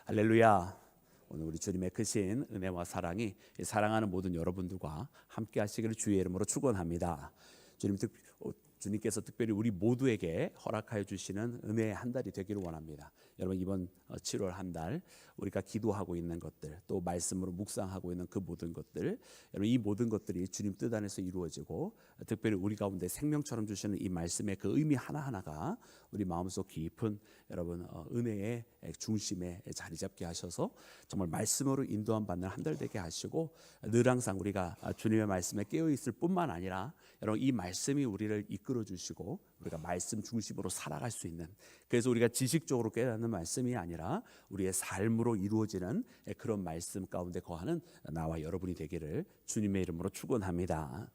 할렐루야. 오늘 우리 주님의 크신 은혜와 사랑이 사랑하는 모든 여러분들과 함께 하시기를 주의 이름으로 축원합니다. 주님께서 특별히 우리 모두에게 허락하여 주시는 은혜의 한 달이 되기를 원합니다. 여러분, 이번 7월 한 달 우리가 기도하고 있는 것들, 또 말씀으로 묵상하고 있는 그 모든 것들, 여러분, 이 모든 것들이 주님 뜻 안에서 이루어지고, 특별히 우리 가운데 생명처럼 주시는 이 말씀의 그 의미 하나하나가 우리 마음속 깊은 여러분 은혜의 중심에 자리 잡게 하셔서 정말 말씀으로 인도함 받는 한 달 되게 하시고, 늘 항상 우리가 주님의 말씀에 깨어 있을 뿐만 아니라 여러분, 이 말씀이 우리를 이끌어 주시고 우리가 말씀 중심으로 살아갈 수 있는, 그래서 우리가 지식적으로 깨닫는 말씀이 아니라 우리의 삶으로 이루어지는 그런 말씀 가운데 거하는 나와 여러분이 되기를 주님의 이름으로 축원합니다.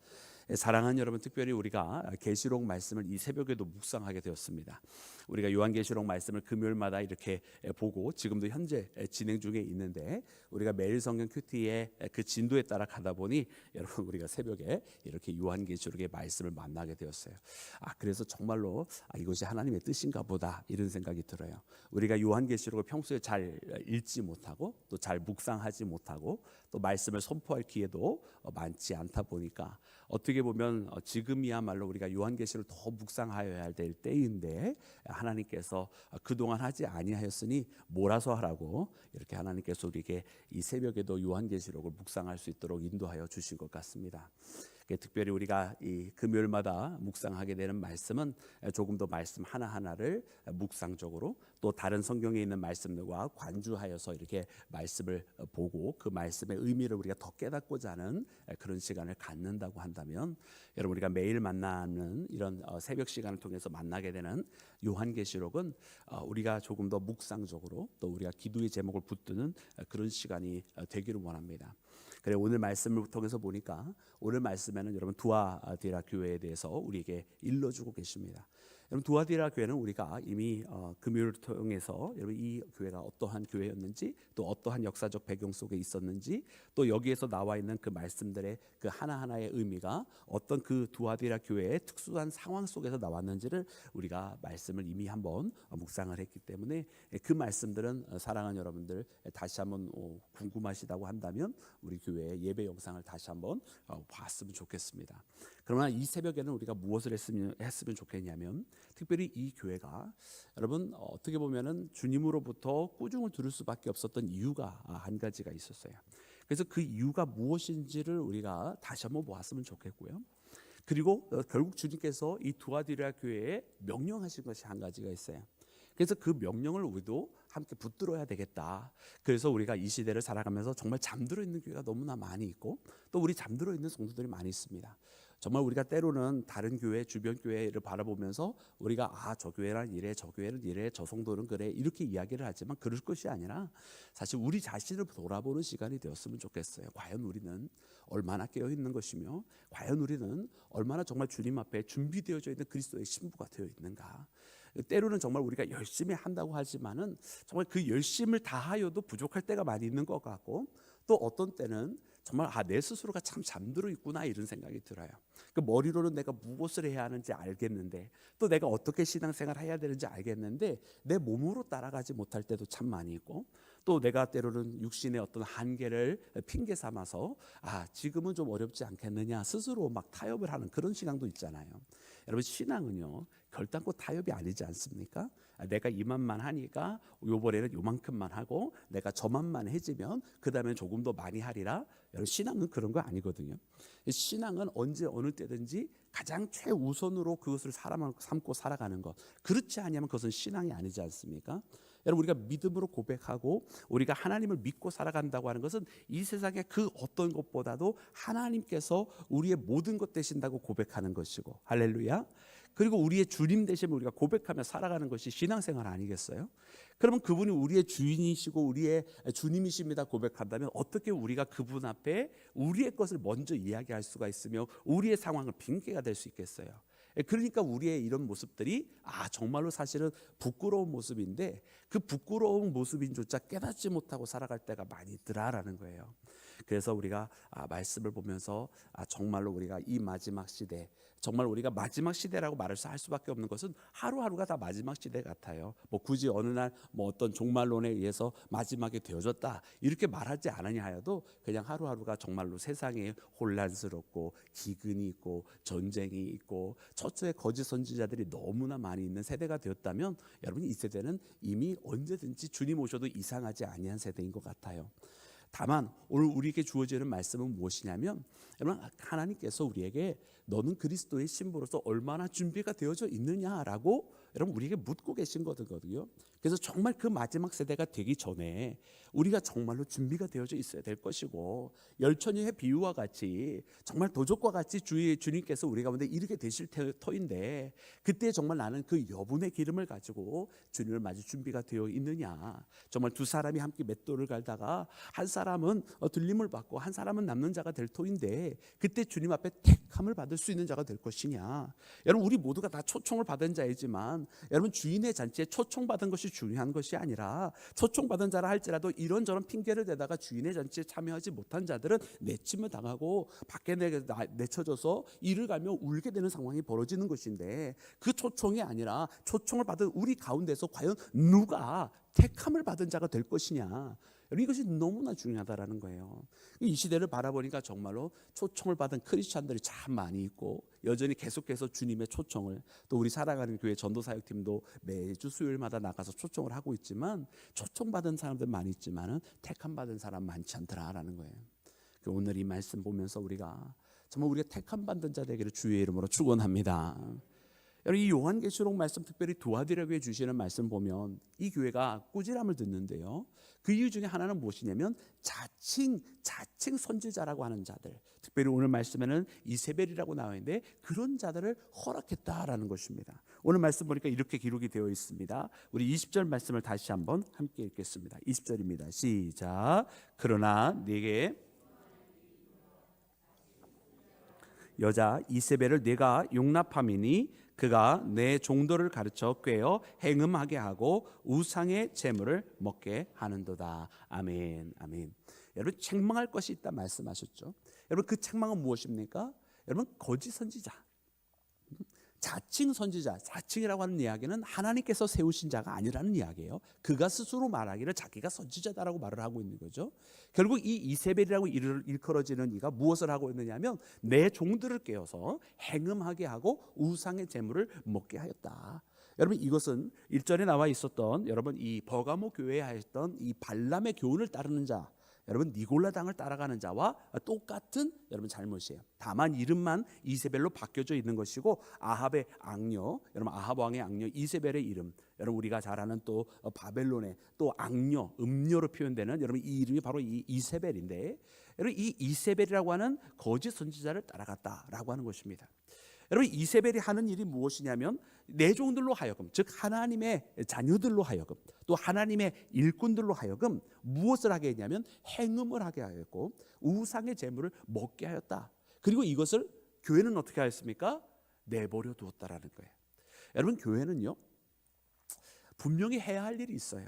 사랑하는 여러분, 특별히 우리가 계시록 말씀을 이 새벽에도 묵상하게 되었습니다. 우리가 요한계시록 말씀을 금요일마다 이렇게 보고 지금도 현재 진행 중에 있는데, 우리가 매일 성경 큐티의 그 진도에 따라 가다 보니 여러분, 우리가 새벽에 이렇게 요한계시록의 말씀을 만나게 되었어요. 그래서 정말로 이것이 하나님의 뜻인가 보다, 이런 생각이 들어요. 우리가 요한계시록을 평소에 잘 읽지 못하고 또 잘 묵상하지 못하고 또 말씀을 선포할 기회도 많지 않다 보니까 어떻게 보면 지금이야말로 우리가 요한계시를 더 묵상하여야 될 때인데, 하나님께서 그동안 하지 아니하였으니 몰아서 하라고 이렇게 하나님께서 우리에게 이 새벽에도 요한계시록을 묵상할 수 있도록 인도하여 주신 것 같습니다. 특별히 우리가 이 금요일마다 묵상하게 되는 말씀은 조금 더 말씀 하나하나를 묵상적으로 또 다른 성경에 있는 말씀들과 관주하여서 이렇게 말씀을 보고 그 말씀의 의미를 우리가 더 깨닫고자 하는 그런 시간을 갖는다고 한다면, 여러분, 우리가 매일 만나는 이런 새벽 시간을 통해서 만나게 되는 요한계시록은 우리가 조금 더 묵상적으로 또 우리가 기도의 제목을 붙드는 그런 시간이 되기를 원합니다. 그래, 오늘 말씀을 통해서 보니까 오늘 말씀에는 여러분 두아디라 교회에 대해서 우리에게 일러주고 계십니다. 여러분, 두아디라 교회는 우리가 이미 금요일을 통해서 여러분 이 교회가 어떠한 교회였는지, 또 어떠한 역사적 배경 속에 있었는지, 또 여기에서 나와 있는 그 말씀들의 그 하나하나의 의미가 어떤 그 두아디라 교회의 특수한 상황 속에서 나왔는지를 우리가 말씀을 이미 한번 묵상을 했기 때문에, 그 말씀들은 사랑하는 여러분들 다시 한번 궁금하시다고 한다면 우리 교회의 예배 영상을 다시 한번 봤으면 좋겠습니다. 그러나 이 새벽에는 우리가 무엇을 했으면 좋겠냐면, 특별히 이 교회가 여러분 어떻게 보면은 주님으로부터 꾸중을 들을 수밖에 없었던 이유가 한 가지가 있었어요. 그래서 그 이유가 무엇인지를 우리가 다시 한번 보았으면 좋겠고요. 그리고 결국 주님께서 이 두아디라 교회에 명령하신 것이 한 가지가 있어요. 그래서 그 명령을 우리도 함께 붙들어야 되겠다. 그래서 우리가 이 시대를 살아가면서 정말 잠들어 있는 교회가 너무나 많이 있고, 또 우리 잠들어 있는 성도들이 많이 있습니다. 정말 우리가 때로는 다른 교회, 주변 교회를 바라보면서 우리가 저 교회는 이래, 저 교회는 이래, 저 성도는 그래, 이렇게 이야기를 하지만 그럴 것이 아니라 사실 우리 자신을 돌아보는 시간이 되었으면 좋겠어요. 과연 우리는 얼마나 깨어 있는 것이며, 과연 우리는 얼마나 정말 주님 앞에 준비되어져 있는 그리스도의 신부가 되어 있는가. 때로는 정말 우리가 열심히 한다고 하지만은 정말 그 열심을 다하여도 부족할 때가 많이 있는 것 같고, 또 어떤 때는 정말 내 스스로가 참 잠들어 있구나, 이런 생각이 들어요. 그 머리로는 내가 무엇을 해야 하는지 알겠는데, 또 내가 어떻게 신앙생활을 해야 되는지 알겠는데 내 몸으로 따라가지 못할 때도 참 많이 있고, 또 내가 때로는 육신의 어떤 한계를 핑계 삼아서 지금은 좀 어렵지 않겠느냐 스스로 막 타협을 하는 그런 시간도 있잖아요. 여러분, 신앙은요 결단코 타협이 아니지 않습니까? 내가 이만만 하니까 요번에는 요만큼만 하고, 내가 저만만 해지면 그 다음엔 조금 더 많이 하리라. 여러분, 신앙은 그런 거 아니거든요. 신앙은 언제 어느 때든지 가장 최우선으로 그것을 삼고 살아가는 것, 그렇지 않으면 그것은 신앙이 아니지 않습니까? 여러분, 우리가 믿음으로 고백하고 우리가 하나님을 믿고 살아간다고 하는 것은 이 세상의 그 어떤 것보다도 하나님께서 우리의 모든 것 되신다고 고백하는 것이고, 할렐루야. 그리고 우리의 주님 되심을 우리가 고백하며 살아가는 것이 신앙생활 아니겠어요? 그러면 그분이 우리의 주인이시고 우리의 주님이십니다 고백한다면, 어떻게 우리가 그분 앞에 우리의 것을 먼저 이야기할 수가 있으며 우리의 상황을 핑계가 될 수 있겠어요? 그러니까 우리의 이런 모습들이 정말로 사실은 부끄러운 모습인데, 그 부끄러운 모습인조차 깨닫지 못하고 살아갈 때가 많이 있더라라는 거예요. 그래서 우리가 말씀을 보면서 정말로 우리가 이 마지막 시대, 정말 우리가 마지막 시대라고 말을 할 수밖에 없는 것은 하루하루가 다 마지막 시대 같아요. 뭐 굳이 어느 날 뭐 어떤 종말론에 의해서 마지막이 되어졌다 이렇게 말하지 않으냐 하여도 그냥 하루하루가 정말로 세상에 혼란스럽고 기근이 있고 전쟁이 있고 처처에 거짓 선지자들이 너무나 많이 있는 세대가 되었다면 여러분 이 세대는 이미 언제든지 주님 오셔도 이상하지 아니한 세대인 것 같아요. 다만 오늘 우리에게 주어지는 말씀은 무엇이냐면 여러분 하나님께서 우리에게 너는 그리스도의 신부로서 얼마나 준비가 되어져 있느냐라고 여러분 우리에게 묻고 계신 거거든요. 그래서 정말 그 마지막 세대가 되기 전에 우리가 정말로 준비가 되어져 있어야 될 것이고 열처녀의 비유와 같이 정말 도적과 같이 주님께서 우리 가운데 이르게 되실 터인데 그때 정말 나는 그 여분의 기름을 가지고 주님을 맞을 준비가 되어 있느냐. 정말 두 사람이 함께 맷돌을 갈다가 한 사람은 들림을 받고 한 사람은 남는 자가 될 터인데 그때 주님 앞에 택함을 받을 수 있는 자가 될 것이냐. 여러분 우리 모두가 다 초청을 받은 자이지만 여러분 주인의 잔치에 초청받은 것이 중요한 것이 아니라 초청받은 자라 할지라도 이런저런 핑계를 대다가 주인의 잔치에 참여하지 못한 자들은 내침을 당하고 밖에 내쳐져서 이를 갈며 울게 되는 상황이 벌어지는 것인데 그 초청이 아니라 초청을 받은 우리 가운데서 과연 누가 택함을 받은 자가 될 것이냐. 이것이 너무나 중요하다라는 거예요. 이 시대를 바라보니까 정말로 초청을 받은 크리스찬들이 참 많이 있고 여전히 계속해서 주님의 초청을 또 우리 살아가는 교회 전도사역팀도 매주 수요일마다 나가서 초청을 하고 있지만 초청받은 사람들 많이 있지만은 택함 받은 사람 많지 않더라라는 거예요. 오늘 이 말씀 보면서 우리가 정말 우리가 택함 받은 자 되기를 주의 이름으로 축원합니다. 여러분 이 요한계시록 말씀 특별히 도와드리라고 해주시는 말씀 보면 이 교회가 꾸지람을 듣는데요. 그 이유 중에 하나는 무엇이냐면 자칭 선지자라고 하는 자들, 특별히 오늘 말씀에는 이세벨이라고 나와 있는데 그런 자들을 허락했다라는 것입니다. 오늘 말씀 보니까 이렇게 기록이 되어 있습니다. 우리 20절 말씀을 다시 한번 함께 읽겠습니다. 20절입니다. 시작. 그러나 네게 여자 이세벨을 내가 용납함이니 그가 내 종도를 가르쳐 꿰어 행음하게 하고 우상의 재물을 먹게 하는도다. 아멘. 아멘. 여러분 책망할 것이 있다 말씀하셨죠. 여러분 그 책망은 무엇입니까? 여러분 거짓 선지자, 자칭 선지자, 자칭이라고 하는 이야기는 하나님께서 세우신 자가 아니라는 이야기예요. 그가 스스로 말하기를 자기가 선지자다라고 말을 하고 있는 거죠. 결국 이 이세벨이라고 일컬어지는 이가 무엇을 하고 있느냐면 내 종들을 깨워서 행음하게 하고 우상의 재물을 먹게 하였다. 여러분 이것은 1절에 나와 있었던 여러분 이 버가모 교회에 하였던 이 발람의 교훈을 따르는 자, 여러분 니골라 당을 따라가는 자와 똑같은 여러분 잘못이에요. 다만 이름만 이세벨로 바뀌어져 있는 것이고 아합의 악녀, 여러분 아합 왕의 악녀 이세벨의 이름, 여러분 우리가 잘 아는 또 바벨론의 또 악녀, 음녀로 표현되는 여러분 이 이름이 바로 이 이세벨인데 여러분 이 이세벨이라고 하는 거짓 선지자를 따라갔다라고 하는 것입니다. 여러분 이세벨이 하는 일이 무엇이냐면 내 종들로 하여금, 즉 하나님의 자녀들로 하여금 또 하나님의 일꾼들로 하여금 무엇을 하게 했냐면 행음을 하게 하였고 우상의 재물을 먹게 하였다. 그리고 이것을 교회는 어떻게 하였습니까? 내버려 두었다라는 거예요. 여러분 교회는요 분명히 해야 할 일이 있어요.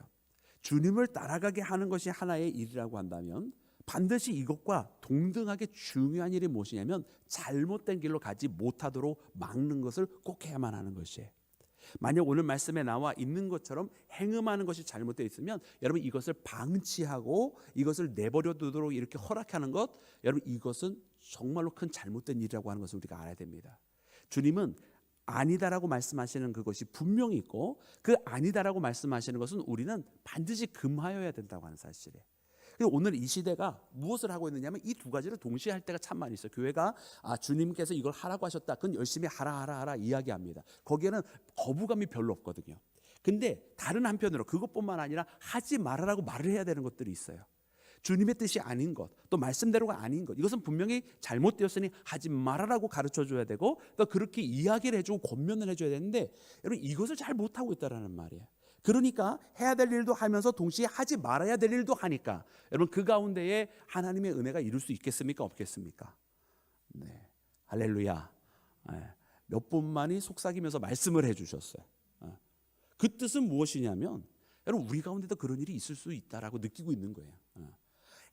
주님을 따라가게 하는 것이 하나의 일이라고 한다면 반드시 이것과 동등하게 중요한 일이 무엇이냐면 잘못된 길로 가지 못하도록 막는 것을 꼭 해야만 하는 것이에요. 만약 오늘 말씀에 나와 있는 것처럼 행음하는 것이 잘못되어 있으면 여러분 이것을 방치하고 이것을 내버려 두도록 이렇게 허락하는 것, 여러분 이것은 정말로 큰 잘못된 일이라고 하는 것을 우리가 알아야 됩니다. 주님은 아니다라고 말씀하시는 그것이 분명히 있고 그 아니다라고 말씀하시는 것은 우리는 반드시 금하여야 된다고 하는 사실이에요. 오늘 이 시대가 무엇을 하고 있느냐면 이 두 가지를 동시에 할 때가 참 많이 있어요. 교회가 주님께서 이걸 하라고 하셨다. 그건 열심히 하라 이야기합니다. 거기에는 거부감이 별로 없거든요. 근데 다른 한편으로 그것뿐만 아니라 하지 말아라고 말을 해야 되는 것들이 있어요. 주님의 뜻이 아닌 것, 또 말씀대로가 아닌 것, 이것은 분명히 잘못되었으니 하지 말아라고 가르쳐줘야 되고 또 그렇게 이야기를 해주고 권면을 해줘야 되는데 여러분 이것을 잘 못하고 있다는 말이에요. 그러니까 해야 될 일도 하면서 동시에 하지 말아야 될 일도 하니까 여러분 그 가운데에 하나님의 은혜가 이룰 수 있겠습니까? 없겠습니까? 네, 할렐루야. 몇 분만이 속삭이면서 말씀을 해주셨어요. 그 뜻은 무엇이냐면 여러분 우리 가운데도 그런 일이 있을 수 있다라고 느끼고 있는 거예요.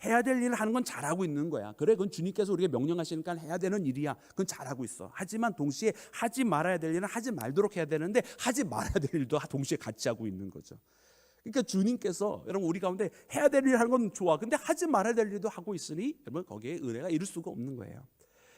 해야 될 일을 하는 건 잘하고 있는 거야. 그래, 그건 주님께서 우리에게 명령하시니까 해야 되는 일이야. 그건 잘하고 있어. 하지만 동시에 하지 말아야 될 일은 하지 말도록 해야 되는데 하지 말아야 될 일도 동시에 같이 하고 있는 거죠. 그러니까 주님께서 여러분 우리 가운데 해야 될 일 하는 건 좋아. 근데 하지 말아야 될 일도 하고 있으니 여러분 거기에 은혜가 이룰 수가 없는 거예요.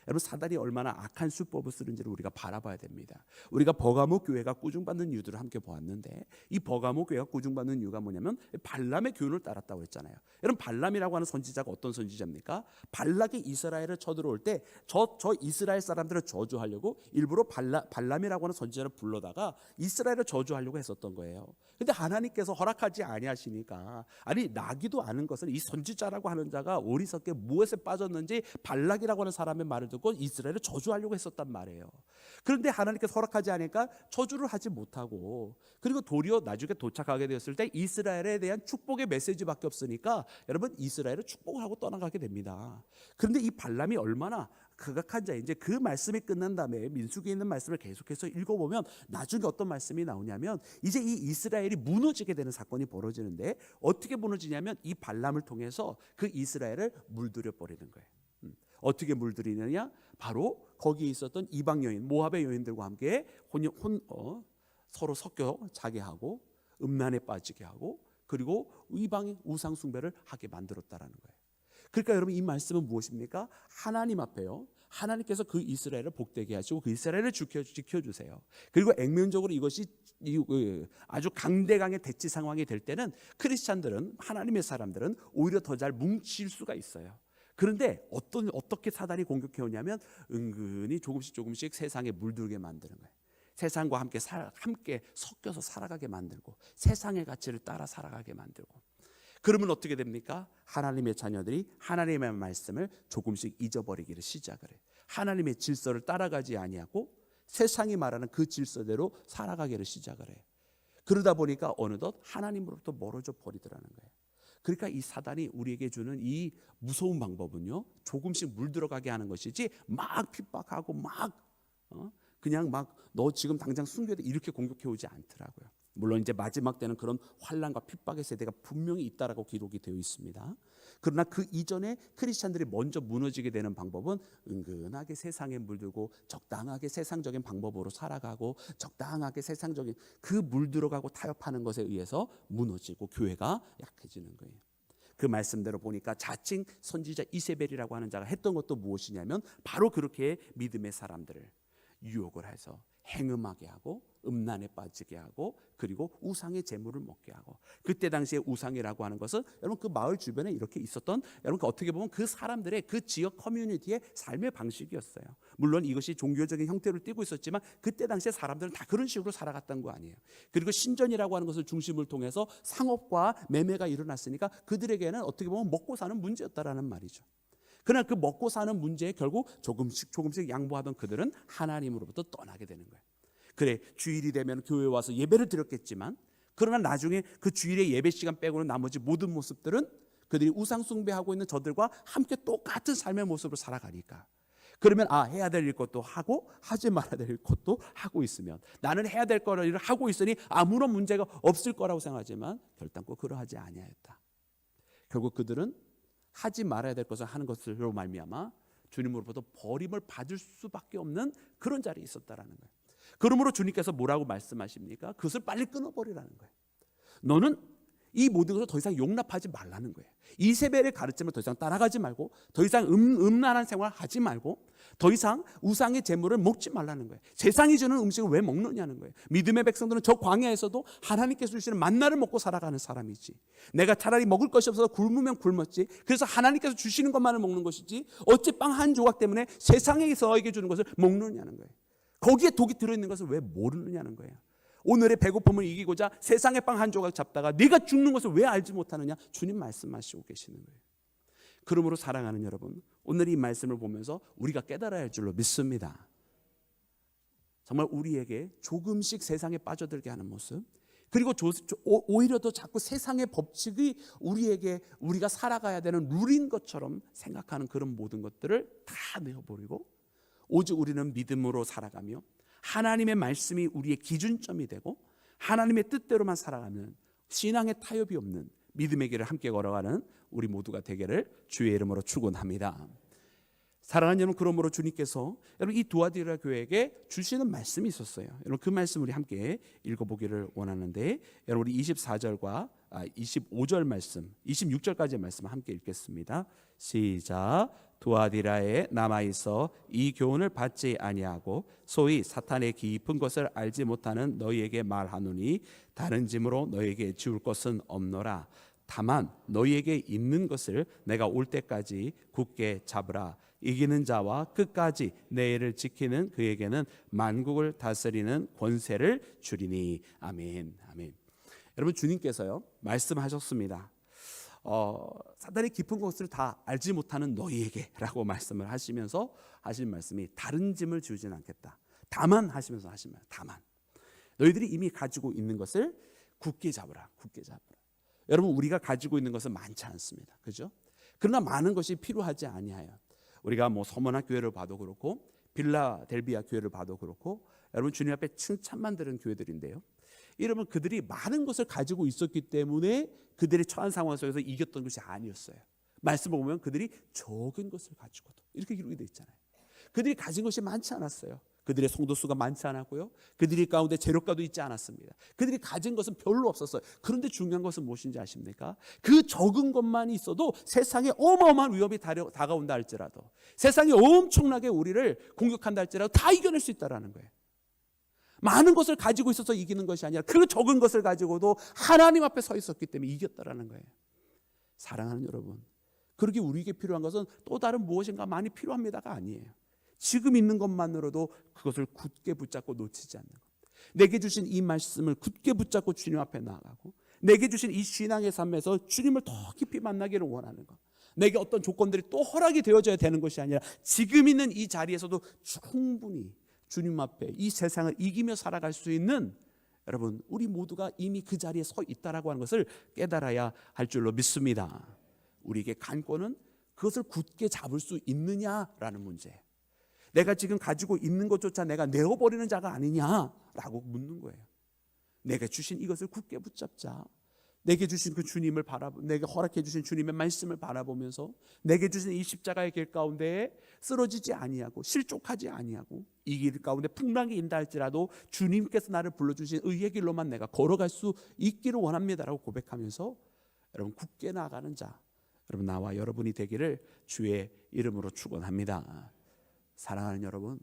여러분 사단이 얼마나 악한 수법을 쓰는지를 우리가 바라봐야 됩니다. 우리가 버가모 교회가 꾸중받는 이유들을 함께 보았는데 이 버가모 교회가 꾸중받는 이유가 뭐냐면 발람의 교훈을 따랐다고 했잖아요. 여러분 발람이라고 하는 선지자가 어떤 선지자입니까? 발락이 이스라엘을 쳐들어올 때 저 이스라엘 사람들을 저주하려고 일부러 발람이라고 하는 선지자를 불러다가 이스라엘을 저주하려고 했었던 거예요. 근데 하나님께서 허락하지 아니하시니까 아니 나기도 않은 것을 이 선지자라고 하는 자가 어리석게 무엇에 빠졌는지 발락이라고 하는 사람의 말을 듣고 이스라엘을 저주하려고 했었단 말이에요. 그런데 하나님께서 허락하지 않으니까 저주를 하지 못하고 그리고 도리어 나중에 도착하게 되었을 때 이스라엘에 대한 축복의 메시지밖에 없으니까 여러분 이스라엘을 축복을 하고 떠나가게 됩니다. 그런데 이 발람이 얼마나 극악한 자인지 그 말씀이 끝난 다음에 민수기에 있는 말씀을 계속해서 읽어보면 나중에 어떤 말씀이 나오냐면 이제 이 이스라엘이 무너지게 되는 사건이 벌어지는데 어떻게 무너지냐면 이 발람을 통해서 그 이스라엘을 물들여 버리는 거예요. 어떻게 물들이느냐? 바로 거기에 있었던 이방 여인, 모압의 여인들과 함께 서로 섞여 자게 하고 음란에 빠지게 하고 그리고 이방의 우상 숭배를 하게 만들었다라는 거예요. 그러니까 여러분 이 말씀은 무엇입니까? 하나님 앞에요. 하나님께서 그 이스라엘을 복되게 하시고 그 이스라엘을 지켜주세요. 그리고 액면적으로 이것이 아주 강대강의 대치 상황이 될 때는 크리스찬들은 하나님의 사람들은 오히려 더 잘 뭉칠 수가 있어요. 그런데 어떻게 사단이 공격해 오냐면 은근히 조금씩 세상에 물들게 만드는 거예요. 세상과 함께 섞여서 살아가게 만들고 세상의 가치를 따라 살아가게 만들고 그러면 어떻게 됩니까? 하나님의 자녀들이 하나님의 말씀을 조금씩 잊어버리기를 시작을 해요. 하나님의 질서를 따라가지 아니하고 세상이 말하는 그 질서대로 살아가기를 시작을 해요. 그러다 보니까 어느덧 하나님으로부터 멀어져 버리더라는 거예요. 그러니까 이 사단이 우리에게 주는 이 무서운 방법은요 조금씩 물들어가게 하는 것이지 막 핍박하고 그냥 너 지금 당장 순교해 이렇게 공격해 오지 않더라고요. 물론 이제 마지막 때는 그런 환난과 핍박의 세대가 분명히 있다라고 기록이 되어 있습니다. 그러나 그 이전에 크리스찬들이 먼저 무너지게 되는 방법은 은근하게 세상에 물들고 적당하게 세상적인 방법으로 살아가고 적당하게 세상적인 그 물들어가고 타협하는 것에 의해서 무너지고 교회가 약해지는 거예요. 그 말씀대로 보니까 자칭 선지자 이세벨이라고 하는 자가 했던 것도 무엇이냐면 바로 그렇게 믿음의 사람들을 유혹을 해서 행음하게 하고 음란에 빠지게 하고 그리고 우상의 재물을 먹게 하고 그때 당시에 우상이라고 하는 것은 여러분 그 마을 주변에 이렇게 있었던 여러분 어떻게 보면 그 사람들의 그 지역 커뮤니티의 삶의 방식이었어요. 물론 이것이 종교적인 형태를 띠고 있었지만 그때 당시에 사람들은 다 그런 식으로 살아갔던 거 아니에요. 그리고 신전이라고 하는 것을 중심을 통해서 상업과 매매가 일어났으니까 그들에게는 어떻게 보면 먹고 사는 문제였다라는 말이죠. 그러나 그 먹고 사는 문제에 결국 조금씩 양보하던 그들은 하나님으로부터 떠나게 되는 거예요. 그래 주일이 되면 교회에 와서 예배를 드렸겠지만 그러나 나중에 그 주일의 예배 시간 빼고는 나머지 모든 모습들은 그들이 우상 숭배하고 있는 저들과 함께 똑같은 삶의 모습으로 살아가니까 그러면 해야 될 것도 하고 하지 말아야 될 것도 하고 있으면 나는 해야 될 일을 하고 있으니 아무런 문제가 없을 거라고 생각하지만 결단코 그러하지 아니하였다. 결국 그들은 하지 말아야 될 것을 하는 것으로 말미암아 주님으로부터 버림을 받을 수밖에 없는 그런 자리에 있었다라는 거예요. 그러므로 주님께서 뭐라고 말씀하십니까? 그것을 빨리 끊어버리라는 거예요. 너는 이 모든 것을 더 이상 용납하지 말라는 거예요. 이세벨의 가르침을 더 이상 따라가지 말고 더 이상 음란한 생활을 하지 말고 더 이상 우상의 재물을 먹지 말라는 거예요. 세상이 주는 음식을 왜 먹느냐는 거예요. 믿음의 백성들은 저 광야에서도 하나님께서 주시는 만나를 먹고 살아가는 사람이지 내가 차라리 먹을 것이 없어서 굶으면 굶었지 그래서 하나님께서 주시는 것만을 먹는 것이지 어찌 빵 한 조각 때문에 세상에서 너에게 주는 것을 먹느냐는 거예요. 거기에 독이 들어있는 것을 왜 모르느냐는 거예요. 오늘의 배고픔을 이기고자 세상의 빵 한 조각 잡다가 네가 죽는 것을 왜 알지 못하느냐 주님 말씀하시고 계시는 거예요. 그러므로 사랑하는 여러분 오늘 이 말씀을 보면서 우리가 깨달아야 할 줄로 믿습니다. 정말 우리에게 조금씩 세상에 빠져들게 하는 모습 그리고 오히려 더 자꾸 세상의 법칙이 우리가 살아가야 되는 룰인 것처럼 생각하는 그런 모든 것들을 다 내어버리고 오직 우리는 믿음으로 살아가며 하나님의 말씀이 우리의 기준점이 되고 하나님의 뜻대로만 살아가면 신앙의 타협이 없는 믿음의 길을 함께 걸어가는 우리 모두가 되기를 주의 이름으로 축원합니다. 사랑하는 여러분, 그러므로 주님께서 여러분 이 두아디라 교회에게 주시는 말씀이 있었어요. 여러분 그 말씀 우리 함께 읽어보기를 원하는데, 여러분 우리 24절과 25절 말씀, 26절까지의 말씀 함께 읽겠습니다. 시작. 두아디라에 남아있어 이 교훈을 받지 아니하고 소위 사탄의 깊은 것을 알지 못하는 너희에게 말하노니 다른 짐으로 너희에게 지울 것은 없노라. 다만 너희에게 있는 것을 내가 올 때까지 굳게 잡으라. 이기는 자와 끝까지 내 일을 지키는 그에게는 만국을 다스리는 권세를 주리니. 아멘. 아멘. 여러분 주님께서요 말씀하셨습니다. 사단의 깊은 것을 다 알지 못하는 너희에게라고 말씀을 하시면서 하신 말씀이 다른 짐을 지우지는 않겠다. 다만 하시면서 하신 말. 다만 너희들이 이미 가지고 있는 것을 굳게 잡으라. 굳게 잡으라. 여러분 우리가 가지고 있는 것은 많지 않습니다. 그죠? 그러나 많은 것이 필요하지 아니하여. 우리가 뭐 서머나 교회를 봐도 그렇고 빌라델비아 교회를 봐도 그렇고 여러분 주님 앞에 칭찬만 들은 교회들인데요. 여러분 그들이 많은 것을 가지고 있었기 때문에 그들이 처한 상황 속에서 이겼던 것이 아니었어요. 말씀을 보면 그들이 적은 것을 가지고도 이렇게 기록이 되어 있잖아요. 그들이 가진 것이 많지 않았어요. 그들의 성도 수가 많지 않았고요. 그들이 가운데 재력가도 있지 않았습니다. 그들이 가진 것은 별로 없었어요. 그런데 중요한 것은 무엇인지 아십니까? 그 적은 것만 있어도 세상에 어마어마한 위협이 다가온다 할지라도, 세상이 엄청나게 우리를 공격한다 할지라도 다 이겨낼 수 있다는 거예요. 많은 것을 가지고 있어서 이기는 것이 아니라 그 적은 것을 가지고도 하나님 앞에 서 있었기 때문에 이겼다라는 거예요. 사랑하는 여러분, 그렇게 우리에게 필요한 것은 또 다른 무엇인가 많이 필요합니다가 아니에요. 지금 있는 것만으로도 그것을 굳게 붙잡고 놓치지 않는 것. 내게 주신 이 말씀을 굳게 붙잡고 주님 앞에 나아가고, 내게 주신 이 신앙의 삶에서 주님을 더 깊이 만나기를 원하는 것. 내게 어떤 조건들이 또 허락이 되어져야 되는 것이 아니라 지금 있는 이 자리에서도 충분히 주님 앞에 이 세상을 이기며 살아갈 수 있는, 여러분 우리 모두가 이미 그 자리에 서 있다라고 하는 것을 깨달아야 할 줄로 믿습니다. 우리에게 관건은 그것을 굳게 잡을 수 있느냐라는 문제예요. 내가 지금 가지고 있는 것조차 내가 내어버리는 자가 아니냐라고 묻는 거예요. 내가 주신 이것을 굳게 붙잡자. 내게 주신 그 주님을 내게 허락해 주신 주님의 말씀을 바라보면서 내게 주신 이 십자가의 길 가운데 쓰러지지 아니하고 실족하지 아니하고 이 길 가운데 풍랑이 인다 할지라도 주님께서 나를 불러주신 의의 길로만 내가 걸어갈 수 있기를 원합니다라고 고백하면서 여러분 굳게 나아가는 자, 여러분 나와 여러분이 되기를 주의 이름으로 축원합니다. 사랑하는 여러분,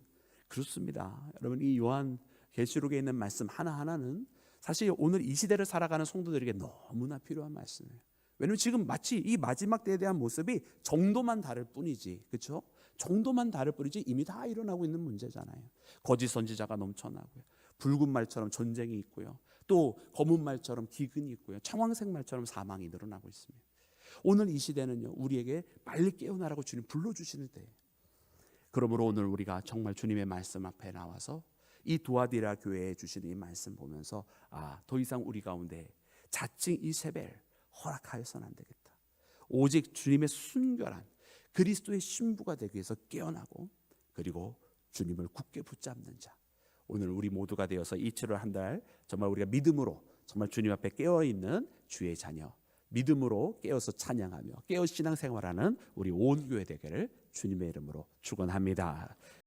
그렇습니다. 여러분 이 요한 계시록에 있는 말씀 하나하나는 사실 오늘 이 시대를 살아가는 성도들에게 너무나 필요한 말씀이에요. 왜냐하면 지금 마치 이 마지막 때에 대한 모습이 정도만 다를 뿐이지, 그렇죠? 정도만 다를 뿐이지 이미 다 일어나고 있는 문제잖아요. 거짓 선지자가 넘쳐나고요, 붉은 말처럼 전쟁이 있고요, 또 검은 말처럼 기근이 있고요, 청황색 말처럼 사망이 늘어나고 있습니다. 오늘 이 시대는요 우리에게 빨리 깨어나라고 주님 불러주시는 때예요. 그러므로 오늘 우리가 정말 주님의 말씀 앞에 나와서 이 두아디라 교회에 주시는 이 말씀 보면서 더 이상 우리 가운데 자칭 이세벨 허락하여서는 안 되겠다. 오직 주님의 순결한 그리스도의 신부가 되기 위해서 깨어나고, 그리고 주님을 굳게 붙잡는 자, 오늘 우리 모두가 되어서 이 7월 한 달 정말 우리가 믿음으로 정말 주님 앞에 깨어있는 주의 자녀, 믿음으로 깨어서 찬양하며 깨어 신앙생활하는 우리 온 교회 되기를 주님의 이름으로 축원합니다.